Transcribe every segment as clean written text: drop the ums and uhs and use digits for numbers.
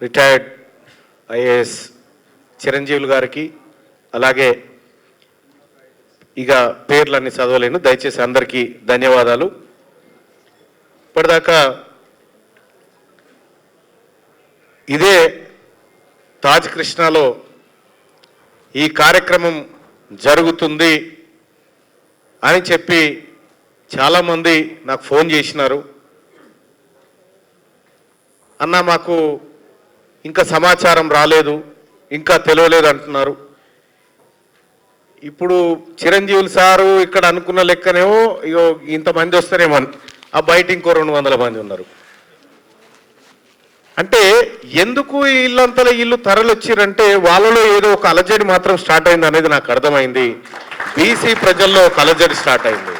Retired IAS చిరంజీవులు గారికి, అలాగే ఇక పేర్లన్నీ చదవలేను, దయచేసి అందరికీ ధన్యవాదాలు. ఇప్పటిదాకా ఇదే తాజ్ కృష్ణలో ఈ కార్యక్రమం జరుగుతుంది అని చెప్పి చాలామంది నాకు ఫోన్ చేసినారు. అన్న మాకు ఇంకా సమాచారం రాలేదు, ఇంకా తెలియలేదు అంటున్నారు. ఇప్పుడు చిరంజీవులు సారు ఇక్కడ అనుకున్న లెక్కనేమో ఇగో ఇంతమంది వస్తారేమో, ఆ బయట ఇంకో 200 మంది ఉన్నారు. అంటే ఎందుకు ఇల్లంతలో ఇల్లు తరలొచ్చిరంటే వాళ్ళలో ఏదో ఒక అలజడి మాత్రం స్టార్ట్ అయింది అనేది నాకు అర్థమైంది. బీసీ ప్రజల్లో ఒక అలజడి స్టార్ట్ అయింది.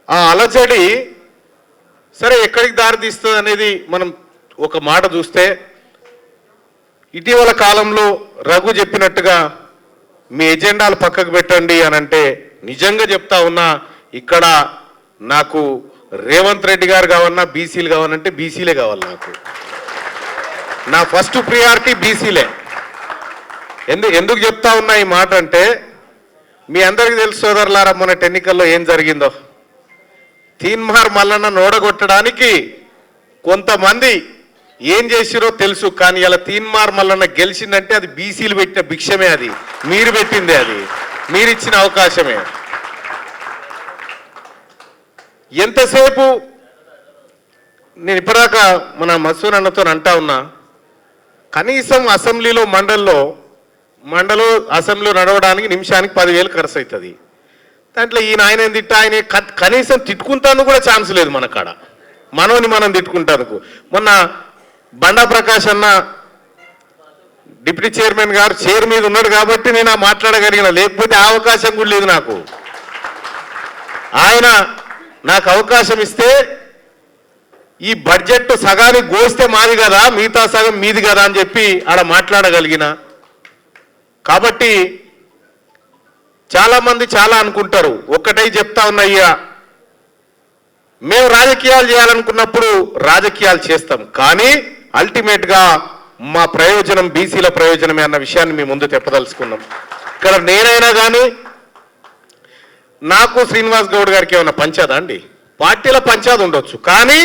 ఆ అలజడి సరే ఎక్కడికి దారి తీస్తుంది అనేది మనం ఒక మాట చూస్తే, ఇటీవల కాలంలో రఘు చెప్పినట్టుగా మీ ఎజెండాలు పక్కకు పెట్టండి అని అంటే నిజంగా చెప్తా ఉన్నా, ఇక్కడ నాకు రేవంత్ రెడ్డి గారు కావాలన్నా బీసీలు కావాలంటే బీసీలే కావాలి. నా ఫస్ట్ ప్రియారిటీ బీసీలే. ఎందుకు చెప్తా ఉన్నా ఈ మాట అంటే, మీ అందరికీ తెలుసు సోదరులారా, మొన్నటి ఎన్నికల్లో ఏం జరిగిందో. తీన్మార్ మల్లన్న నోడగొట్టడానికి కొంతమంది ఏం చేసిరో తెలుసు, కానీ ఇలా తీన్మార్ మల్లన్న గెలిచిందంటే అది బీసీలు పెట్టిన భిక్షమే, అది మీరు పెట్టిందే, అది మీరిచ్చిన అవకాశమే. ఎంతసేపు నేను ఇప్పటిదాకా మన మసూర్ అన్నతో అంటా ఉన్నా, కనీసం అసెంబ్లీలో మండలో అసెంబ్లీలో నడవడానికి నిమిషానికి 10,000 ఖర్చు అవుతుంది. దాంట్లో ఆయన తిట్టా, ఆయన కనీసం తిట్టుకుంటాను కూడా ఛాన్స్ లేదు మన కాడ, మనం తిట్టుకుంటాను. మొన్న బండా ప్రకాష్ అన్న డిప్యూటీ చైర్మన్ గారు చైర్ మీద ఉన్నాడు కాబట్టి నేను మాట్లాడగలిగిన, లేకపోతే ఆ అవకాశం కూడా లేదు నాకు. ఆయన నాకు అవకాశం ఇస్తే ఈ బడ్జెట్ సగానికి గోస్తే మాది కదా, మిగతా సగం మీది కదా అని చెప్పి ఆడ మాట్లాడగలిగిన. కాబట్టి చాలామంది చాలా అనుకుంటారు, ఒక్కటై చెప్తా ఉన్నాయ్యా, మేము రాజకీయాలు చేయాలనుకున్నప్పుడు రాజకీయాలు చేస్తాం, కానీ అల్టిమేట్గా మా ప్రయోజనం బీసీల ప్రయోజనమే అన్న విషయాన్ని మీ ముందు తెప్పదలుచుకున్నాం. ఇక్కడ నేనైనా కానీ నాకు శ్రీనివాస్ గౌడ్ గారికి ఏమైనా పంచాదా అండి? పార్టీల పంచాది ఉండొచ్చు, కానీ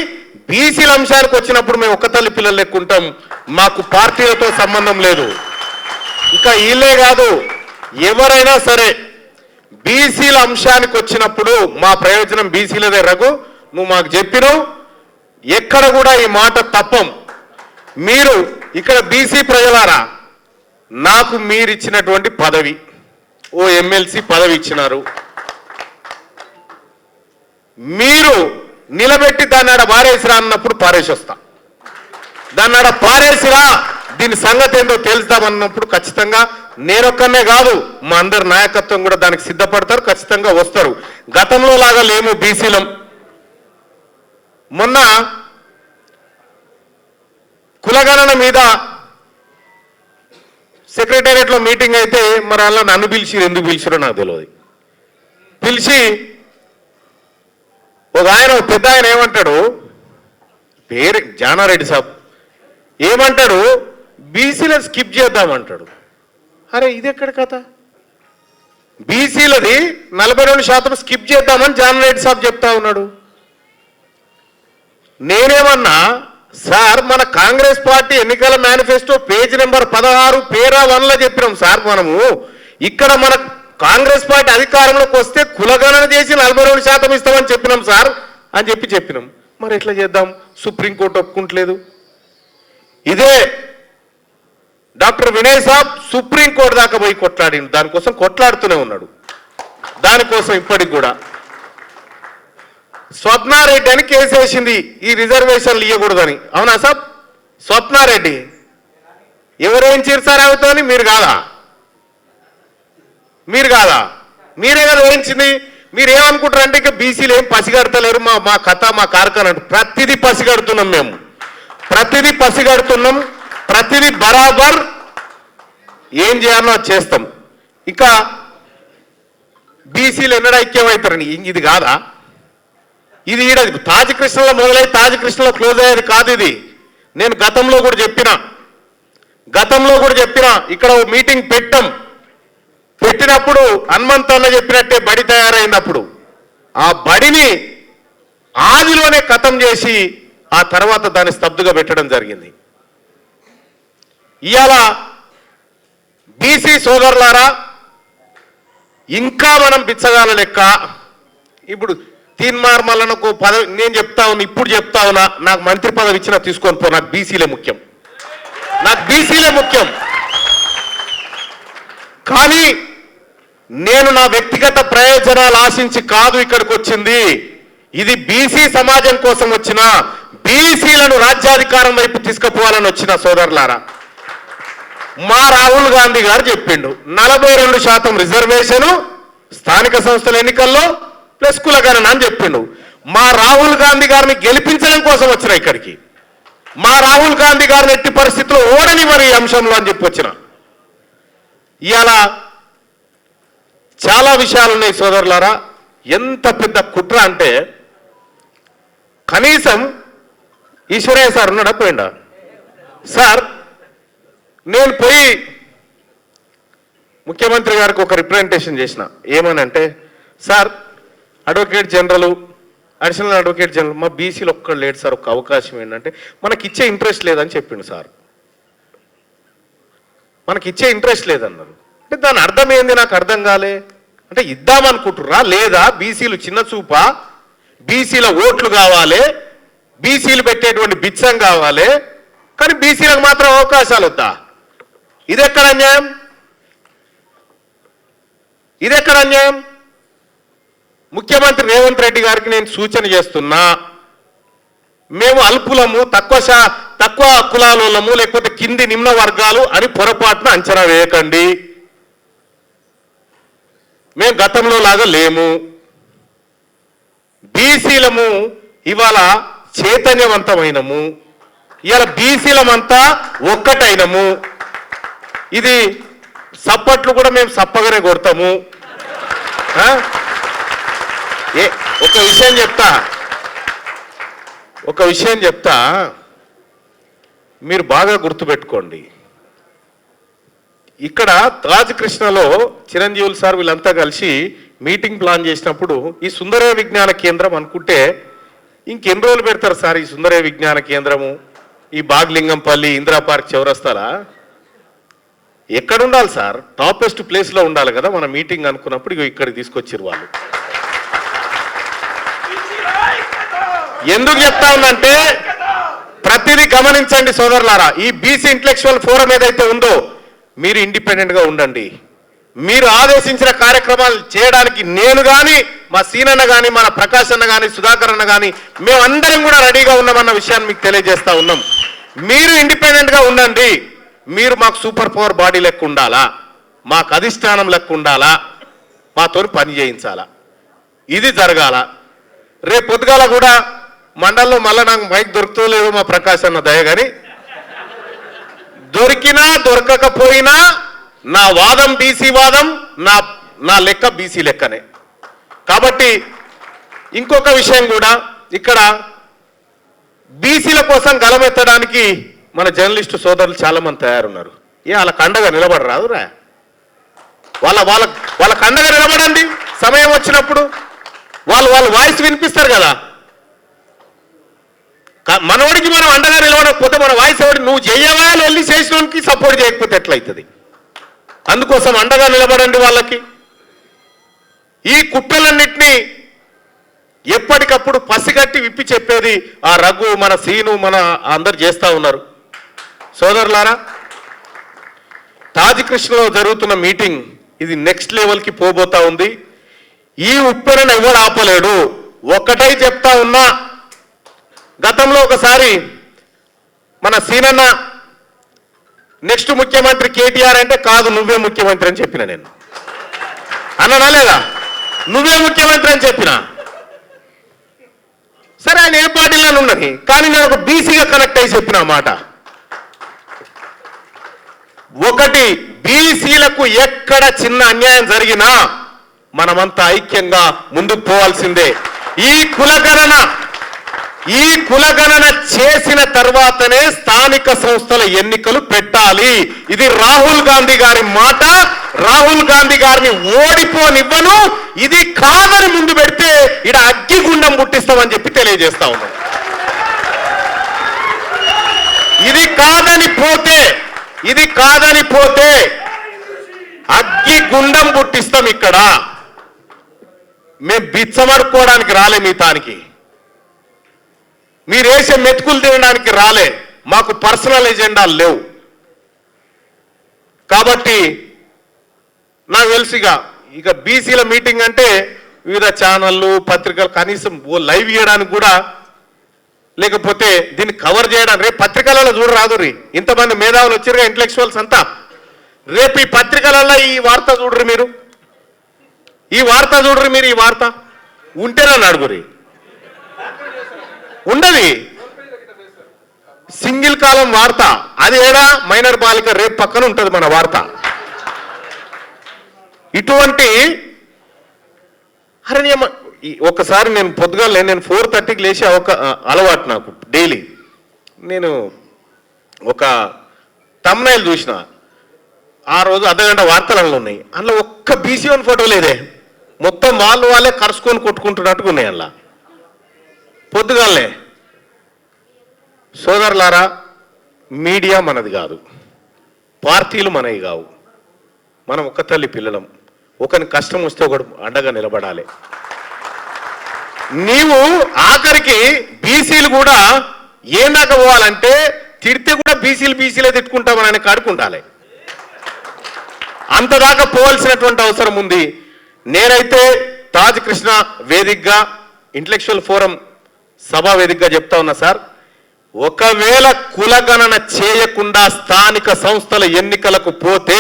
బీసీల అంశానికి వచ్చినప్పుడు మేము ఒక్క తల్లి పిల్లలు లెక్కుంటాం, మాకు పార్టీలతో సంబంధం లేదు. ఇంకా వీళ్ళే కాదు, ఎవరైనా సరే బీసీల అంశానికి వచ్చినప్పుడు మా ప్రయోజనం బీసీలదే. రఘు నువ్వు మాకు చెప్పినావు, ఎక్కడ కూడా ఈ మాట తప్పం. మీరు ఇక్కడ బీసీ ప్రజలారా, నాకు మీరిచ్చినటువంటి పదవి, ఓ ఎమ్మెల్సీ పదవి ఇచ్చినారు, మీరు నిలబెట్టి దాన్ని ఆడ పారేసిరా అన్నప్పుడు పారేసి వస్తా. దాన్ని ఆడ పారేసిరా, దీని సంగతి ఏందో తెలుస్తామన్నప్పుడు ఖచ్చితంగా నేనొక్కనే కాదు, మా అందరి నాయకత్వం కూడా దానికి సిద్ధపడతారు, ఖచ్చితంగా వస్తారు. గతంలో లాగా లేము బీసీలం. మొన్న కులగణన మీద సెక్రటేరియట్లో మీటింగ్ అయితే మరి అలా నన్ను పిలిచిరు, ఎందుకు పిలిచిరో నాకు తెలియదు. పిలిచి ఒక ఆయన పెద్ద ఆయన ఏమంటాడు, పేరు జానారెడ్డి సాబ్, ఏమంటాడు బీసీలను స్కిప్ చేద్దామంటాడు. అరే ఇది ఎక్కడ కథ? బీసీలది 42% స్కిప్ చేద్దామని జానారెడ్డి సాబ్ చెప్తా ఉన్నాడు. నేనేమన్నా, సార్ మన కాంగ్రెస్ పార్టీ ఎన్నికల మేనిఫెస్టో పేజ్ నెంబర్ 16 పేరా 1లో చెప్పినాం సార్, మనము ఇక్కడ మన కాంగ్రెస్ పార్టీ అధికారంలోకి వస్తే కులగణన చేసి 42% ఇస్తామని చెప్పినాం సార్ అని చెప్పినాం. మరి ఎట్లా చేద్దాం? సుప్రీంకోర్టు ఒప్పుకుంటలేదు. ఇదే డాక్టర్ వినయ్ సాబ్ సుప్రీంకోర్టు దాకా పోయి కొట్లాడిండు, దానికోసం కొట్లాడుతూనే ఉన్నాడు. దానికోసం ఇప్పటికి కూడా స్వప్నారెడ్డి అని కేసు వేసింది ఈ రిజర్వేషన్లు ఇవ్వకూడదని. అవునా సాబ్? స్వప్నారెడ్డి ఎవరేం చేశారు అవుతాని? మీరు కాదా? మీరే కదా వేయించింది. మీరు ఏమనుకుంటారంటే ఇక బీసీలు ఏం పసిగడతలేరు, మా కథ మా కార్ఖాన. ప్రతిదీ పసిగడుతున్నాం, మేము ప్రతిదీ పసిగడుతున్నాం, ప్రతిదీ బరాబర్ ఏం చేయాలో అది చేస్తాం. ఇంకా బీసీలు ఎన్నడూ ఐక్యమవుతారని ఇది కాదా? ఇది తాజ్ కృష్ణలో మొదలై తాజ్ కృష్ణలో క్లోజ్ అయ్యేది కాదు. ఇది నేను గతంలో కూడా చెప్పిన ఇక్కడ ఓ మీటింగ్ పెట్టినప్పుడు హనుమంతన్న చెప్పినట్టే బడి తయారైనప్పుడు ఆ బడిని ఆదిలోనే ఖతం చేసి ఆ తర్వాత దాన్ని స్తబ్దుగా పెట్టడం జరిగింది. ఇవాళ బీసీ సోదరులారా, ఇంకా మనం బిచ్చగాల లెక్క ఇప్పుడు తీన్మార్ మల్లనకు పదవి నేను చెప్తా ఉన్నా, ఇప్పుడు చెప్తా ఉన్నా, నాకు మంత్రి పదవి ఇచ్చినా తీసుకొని పో, నాకు బీసీలే ముఖ్యం. కానీ నేను నా వ్యక్తిగత ప్రయోజనాలు ఆశించి కాదు ఇక్కడికి వచ్చింది. ఇది బీసీ సమాజం కోసం వచ్చిన, బీసీలను రాజ్యాధికారం వైపు తీసుకుపోవాలని వచ్చిన సోదరులారా. మా రాహుల్ గాంధీ గారు చెప్పిండు 42% రిజర్వేషను స్థానిక సంస్థల ఎన్నికల్లో ప్లస్ కులగణన అని చెప్పిండు. మా రాహుల్ గాంధీ గారిని గెలిపించడం కోసం వచ్చిన ఇక్కడికి. మా రాహుల్ గాంధీ గారిని ఎట్టి పరిస్థితుల్లో ఓడనివ్వరు ఈ అంశంలో అని చెప్పి వచ్చిన. ఇవాళ చాలా విషయాలు ఉన్నాయి సోదరులారా. ఎంత పెద్ద కుట్ర అంటే కనీసం ఈశ్వరయ్య సార్ ఉన్నాడా పోయిండా సార్, నేను పోయి ముఖ్యమంత్రి గారికి ఒక రిప్రజెంటేషన్ చేసిన. ఏమనంటే, sir advocate general, additional advocate general మా బీసీలో ఒక్కడు లేడు సార్, ఒక అవకాశం ఏంటంటే మనకి ఇచ్చే ఇంట్రెస్ట్ లేదని చెప్పిండు సార్. మనకి ఇచ్చే ఇంట్రెస్ట్ లేదన్నారు. అంటే దాని అర్థం ఏంది నాకు అర్థం కాలే. అంటే ఇద్దామనుకుంటుర్రా లేదా బీసీలు చిన్న చూపా, బీసీల ఓట్లు కావాలి, బీసీలు పెట్టేటువంటి బిచ్చం కావాలి, కానీ బీసీలకు మాత్రం అవకాశాలు వద్దా? ఇదెక్కడ అన్యాయం? ముఖ్యమంత్రి రేవంత్ రెడ్డి గారికి నేను సూచన చేస్తున్నా, మేము అల్పులము, తక్కువ కులాలము, లేకపోతే కింది నిమ్న వర్గాలు అని పొరపాటున అంచనా వేయకండి. మేము గతంలో లాగా లేము. బీసీలము ఇవాళ చైతన్యవంతమైనము, ఇవాళ బీసీలమంతా ఒక్కటైనము. ఇది సప్పట్లు కూడా మేము సప్పగానే కొడతాము. ఒక విషయం చెప్తా, మీరు బాగా గుర్తుపెట్టుకోండి. ఇక్కడ తాజ్ కృష్ణలో చిరంజీవులు సార్ వీళ్ళంతా కలిసి మీటింగ్ ప్లాన్ చేసినప్పుడు ఈ సుందరయ్య విజ్ఞాన కేంద్రం అనుకుంటే ఇంకెన్ని రోజులు పెడతారు సార్ ఈ సుందరయ్య విజ్ఞాన కేంద్రము? ఈ బాగ్లింగంపల్లి ఇందిరా పార్క్ చౌరస్తాలా ఎక్కడ ఉండాలి సార్? టాపెస్ట్ ప్లేస్లో ఉండాలి కదా. మన మీటింగ్ అనుకున్నప్పుడు ఇక్కడికి తీసుకొచ్చారు వాళ్ళు. ఎందుకు చెప్తా ఉందంటే ప్రతిదీ గమనించండి సోదరులారా. ఈ బీసీ ఇంటలెక్చువల్ ఫోరం ఏదైతే ఉందో మీరు ఇండిపెండెంట్గా ఉండండి. మీరు ఆదేశించిన కార్యక్రమాలు చేయడానికి నేను కానీ, మా సీనన్న కానీ, మన ప్రకాష్ అన్న కానీ, సుధాకర్ అన్న కానీ మేమందరం కూడా రెడీగా ఉన్నామన్న విషయాన్ని మీకు తెలియజేస్తా ఉన్నాం. మీరు ఇండిపెండెంట్గా ఉండండి. మీరు మాకు సూపర్ పవర్ బాడీ లెక్క ఉండాలా, మాకు అధిష్టానం లెక్క ఉండాలా, మాతో పని చేయించాలా, ఇది జరగాల. రేపు పొద్దుగాల కూడా మండల్లో మళ్ళీ నాకు మైక్ దొరుకుతలేదు మా ప్రకాష్ అన్న దయ, కానీ దొరికినా దొరకకపోయినా నా వాదం బీసీ వాదం, నా లెక్క బీసీ లెక్కనే. కాబట్టి ఇంకొక విషయం కూడా, ఇక్కడ బీసీల కోసం గలమెత్తడానికి మన జర్నలిస్టు సోదరులు చాలా మంది తయారున్నారు. వాళ్ళకి అండగా నిలబడరాదురా? వాళ్ళకి అండగా నిలబడండి. సమయం వచ్చినప్పుడు వాళ్ళు వాయిస్ వినిపిస్తారు కదా. మనోడికి మనం అండగా నిలబడకపోతే మన వాయిస్ ఎవరు? నువ్వు చేయవా వెళ్ళి చేసినోనికి సపోర్ట్ చేయకపోతే ఎట్లయితుంది? అందుకోసం అండగా నిలబడండి వాళ్ళకి. ఈ కుట్రలన్నింటినీ ఎప్పటికప్పుడు పసిగట్టి విప్పి చెప్పేది ఆ రఘు, మన సీను, మన అందరు చేస్తూ ఉన్నారు. సోదరులారా, తాజ్ కృష్ణలో జరుగుతున్న మీటింగ్ ఇది నెక్స్ట్ లెవెల్కి పోబోతా ఉంది. ఈ ఉప్పెనను ఎవరు ఆపలేడు. ఒక్కటై చెప్తా ఉన్నా, గతంలో ఒకసారి మన సీనన్న నెక్స్ట్ ముఖ్యమంత్రి కేటీఆర్ అంటే కాదు నువ్వే ముఖ్యమంత్రి అని చెప్పిన. నేను అన్నానా లేదా? నువ్వే ముఖ్యమంత్రి అని చెప్పిన. సరే ఆయన ఏ పార్టీలో ఉన్నది, కానీ నేను ఒక బీసీగా కనెక్ట్ అయి చెప్పిన మాట. ఒకటి, బీసీలకు ఎక్కడ చిన్న అన్యాయం జరిగినా మనమంతా ఐక్యంగా ముందుకు పోవాల్సిందే. ఈ కులగణన చేసిన తర్వాతనే స్థానిక సంస్థల ఎన్నికలు పెట్టాలి. ఇది రాహుల్ గాంధీ గారి మాట. రాహుల్ గాంధీ గారిని ఓడిపోనివ్వను. ఇది కాదని ముందు పెడితే ఇక్కడ అగ్గిగుండం పుట్టిస్తామని చెప్పి తెలియజేస్తా ఉన్నాం. ఇది కాదని పోతే అగ్గిగుండం పుట్టిస్తాం. ఇక్కడ మేము బిచ్చమడుకోవడానికి రాలే, మీ తానికి మీరేసే మెతుకులు తినడానికి రాలే. మాకు పర్సనల్ ఎజెండాలు లేవు. కాబట్టి నాకు తెలుసుగా ఇక బీసీల మీటింగ్ అంటే వివిధ ఛానళ్ళు పత్రికలు కనీసం ఓ లైవ్ చేయడానికి కూడా, లేకపోతే దీన్ని కవర్ చేయడానికి రేపు పత్రికలలో చూడరాదు. ఇంతమంది మేధావులు వచ్చారుగా, ఇంటలెక్చువల్స్ అంతా. రేపు ఈ పత్రికలలో ఈ వార్త చూడరు మీరు, ఈ వార్త ఉంటేనే అడుగురి. ఉండదు సింగిల్ కాలం వార్త. అది ఏడా మైనర్ బాలిక రేపు పక్కన ఉంటుంది మన వార్త. ఇటువంటి ఒకసారి నేను పొద్దుగాలే 4:30కి లేచి ఒక అలవాటు నాకు డైలీ. నేను ఒక తమ్నైల్ చూసిన, ఆ రోజు అర్ధగంట వార్తలలో ఉన్నాయి. అందులో ఒక్క బీసీ1 ఫోటో లేదే. మొత్తం వాళ్ళే కరుచుకొని కొట్టుకుంటున్నట్టుగా ఉన్నాయి. అందులో పొద్దుగాలే సోదరులారా, మీడియా మనది కాదు, పార్టీలు మనవి కావు. మనం ఒక్క తల్లి పిల్లలం. ఒకరికి కష్టం వస్తే ఒకడు అండగా నిలబడాలి. నీవు ఆఖరికి బీసీలు కూడా ఏం దాకా పోవాలంటే తిడితే కూడా బీసీలే తిట్టుకుంటామని కాడుకుంటాలి. అంతదాకా పోవాల్సినటువంటి అవసరం ఉంది. నేనైతే తాజ్ కృష్ణ వేదికగా, ఇంటలెక్చువల్ ఫోరం సభా వేదికగా చెప్తా ఉన్నా సార్, ఒకవేళ కులగణన చేయకుండా స్థానిక సంస్థల ఎన్నికలకు పోతే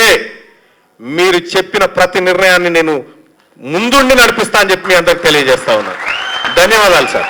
మీరు చెప్పిన ప్రతి నిర్ణయాన్ని నేను ముందుండి నడిపిస్తా అని చెప్పి మీ అందరికి తెలియజేస్తా ఉన్నాను. ధన్యవాదాలు సార్.